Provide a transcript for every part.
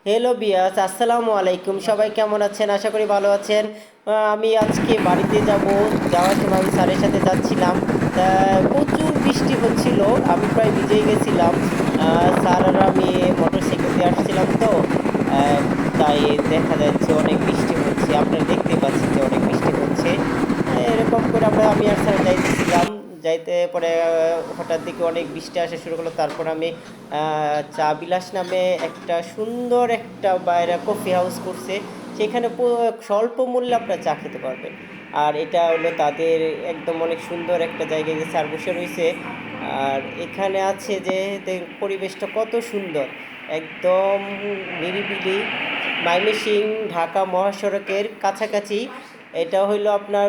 Hello বিয়াস, আসসালামু আলাইকুম। সবাই কেমন আছেন? আশা করি ভালো আছেন। আমি আজকে বাড়িতে যাওয়ার সময় আমি স্যারের সাথে যাচ্ছিলাম। তা প্রচুর বৃষ্টি হচ্ছিল, আমি প্রায় ভিজেই গেছিলাম। স্যার আর আমি মোটরসাইকেল দিয়ে আসছিলাম তো, আহ, তাই দেখা যাচ্ছে অনেক বৃষ্টি হচ্ছে। আপনারা দেখতেই পাচ্ছেন যে অনেক বৃষ্টি হচ্ছে। এরকম করে আমি আর স্যার যাইতেছিলাম। যাইতে পরে হঠাৎ দিকে অনেক বৃষ্টি আসা শুরু করলো। তারপর আমি চা বিলাস নামে একটা সুন্দর একটা বাইরে কফি হাউস করছে, সেখানে স্বল্প মূল্যে আপনারা চা খেতে পারবেন। আর এটা হলো তাদের একদম অনেক সুন্দর একটা জায়গায় যে স্যার বসে রয়েছে। আর এখানে আছে যে পরিবেশটা কত সুন্দর, একদম নিরিবিলি, ময়মনসিংহ ঢাকা মহাসড়কের কাছাকাছি। এটা হইলো আপনার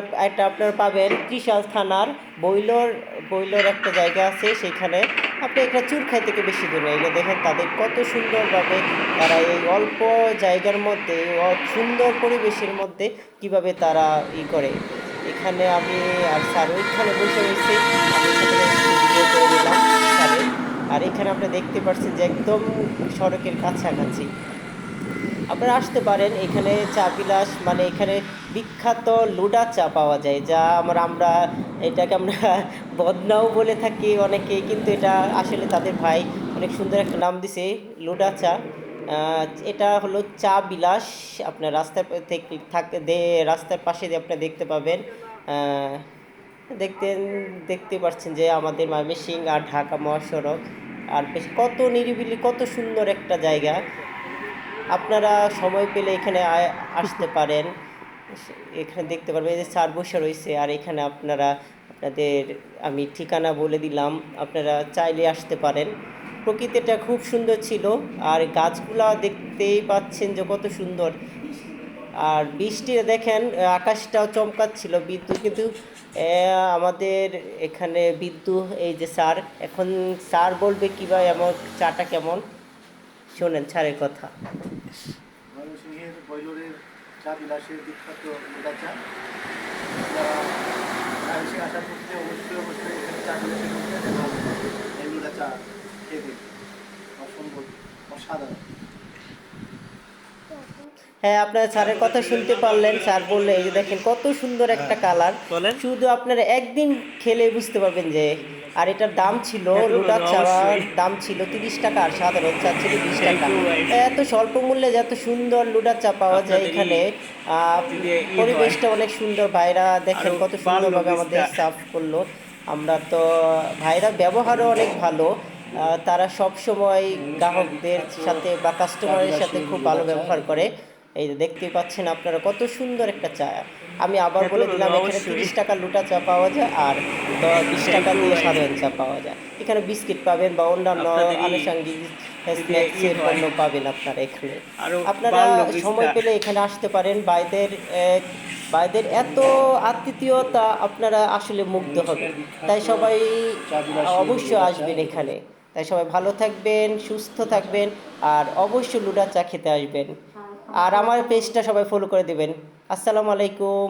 পাবেন ত্রিশাল থানার বইলর বইলর একটা জায়গা আছে, সেখানে আপনি একটা চুরখাই থেকে বেশি দূর নেই। এগুলো দেখেন তাদের কত সুন্দরভাবে তারা এই অল্প জায়গার মধ্যে, এই সুন্দর পরিবেশের মধ্যে কিভাবে তারা করে। এখানে আমি আর স্যার ওইখানে বসে রয়েছে, আমি এখান থেকে একটু ভিডিও করে নিলাম স্যারের। আর এখানে আপনি দেখতে পাচ্ছেন যে একদম সড়কের কাছাকাছি আপনারা আসতে পারেন। এখানে চা বিলাস মানে এখানে বিখ্যাত লুডা চা পাওয়া যায়, যা আমরা এটাকে আমরা বদনাও বলে থাকি অনেকে, কিন্তু এটা আসলে তাদের ভাই অনেক সুন্দর একটা নাম দিছে, লুডা চা। এটা হলো চা বিলাস। আপনার রাস্তার থেকে রাস্তার পাশে দিয়ে আপনি দেখতে পাবেন। আহ, দেখতে দেখতে পাচ্ছেন যে আমাদের ময়মনসিংহ আর ঢাকা মহাসড়ক। আর বেশ কত নিরিবিলি, কত সুন্দর একটা জায়গা। আপনারা সময় পেলে এখানে আসতে পারেন। এখানে দেখতে পারবেন এই যে চার বসে রয়েছে। আর এখানে আপনাদের আমি ঠিকানা বলে দিলাম, আপনারা চাইলে আসতে পারেন। প্রকৃতিটা খুব সুন্দর ছিল। আর গাছগুলা দেখতেই পাচ্ছেন যে কত সুন্দর। আর বৃষ্টিতে দেখেন আকাশটাও চমকাচ্ছিল, বিদ্যুৎ কিন্তু আমাদের এখানে বিদ্যুৎ এই যে স্যার, এখন স্যার বলবে কীভাবে আমার চাটা কেমন, শোনেন স্যারের কথা। ময়মনসিংহের বৈলরের চা বিলাসের বিখ্যাত মোটা চা। আপনারা এসে আসার পক্ষে অবশ্যই এখানে চা বিলাসের মধ্যে এই মোটা চা খেয়ে দেখবেন, অসম্ভব অসাধারণ। হ্যাঁ, আপনার স্যারের কথা শুনতে পারলেন। স্যার বললে এই যে দেখেন কত সুন্দর একটা কালার, বলেন। শুধু আপনারা একদিন খেলে বুঝতে পারবেন যে। আর এটার দাম ছিল, হ্যাঁ তো লোটার চাওয়ার অবশ্যই। দাম ছিল 30 টাকা, আর সাধারণ চা ছিল 20 টাকা। Thank you guys. এত স্বল্প মূল্যে যে এত সুন্দর লুডার চা পাওয়া যায় আপনাদেরই এখানে। দিলে হয় পরিবেশটা অনেক সুন্দর, ভাইরা দেখেন আরো কত বাড়লো সুন্দরভাবে আমাদের বিস্তার। সার্ভ করলো। আমরা তো ভাইরা ব্যবহারও অনেক ভালো। তারা সব সময় গ্রাহকদের সাথে বা চা কাস্টমারের সাথে বিলাসের খুব ভালো মোটা চা ব্যবহার করে। এই যে দেখতেই পাচ্ছেন আপনারা কত সুন্দর একটা চা। আমি আবার হ্যাঁ তো বলে দিলাম, এখানে অবশ্যই। 30 টাকা লোটা চা পাওয়া যায়, আর 20 টাকা থ্যাংক ইউ দিয়ে গাইস। সাধারণ চা পাওয়া যায়। এখানে বিস্কিট পাবেন বা অন্যান্য আপনাদেরই আনুষঙ্গিক দিলে স্ন্যাক্সের হয় পণ্য পাবেন আপনারা এখানে। আরো আপনারা বাড়লো সময় বিস্তার। পেলে এখানে আসতে পারেন। ভাইদের এত আতিথেয়তা, আপনারা আসলে মুগ্ধ হবেন। ময়মনসিংহের তাই বিখ্যাত সবাই চা বিলাসের অবশ্যই লোটা চা আসবেন এখানে। এখানে। তাই সবাই ভালো থাকবেন, সুস্থ থাকবেন, আর অবশ্যই লুডা চা খেতে আসবেন। আর আমার পেজটা সবাই ফলো করে দেবেন। আসসালামু আলাইকুম।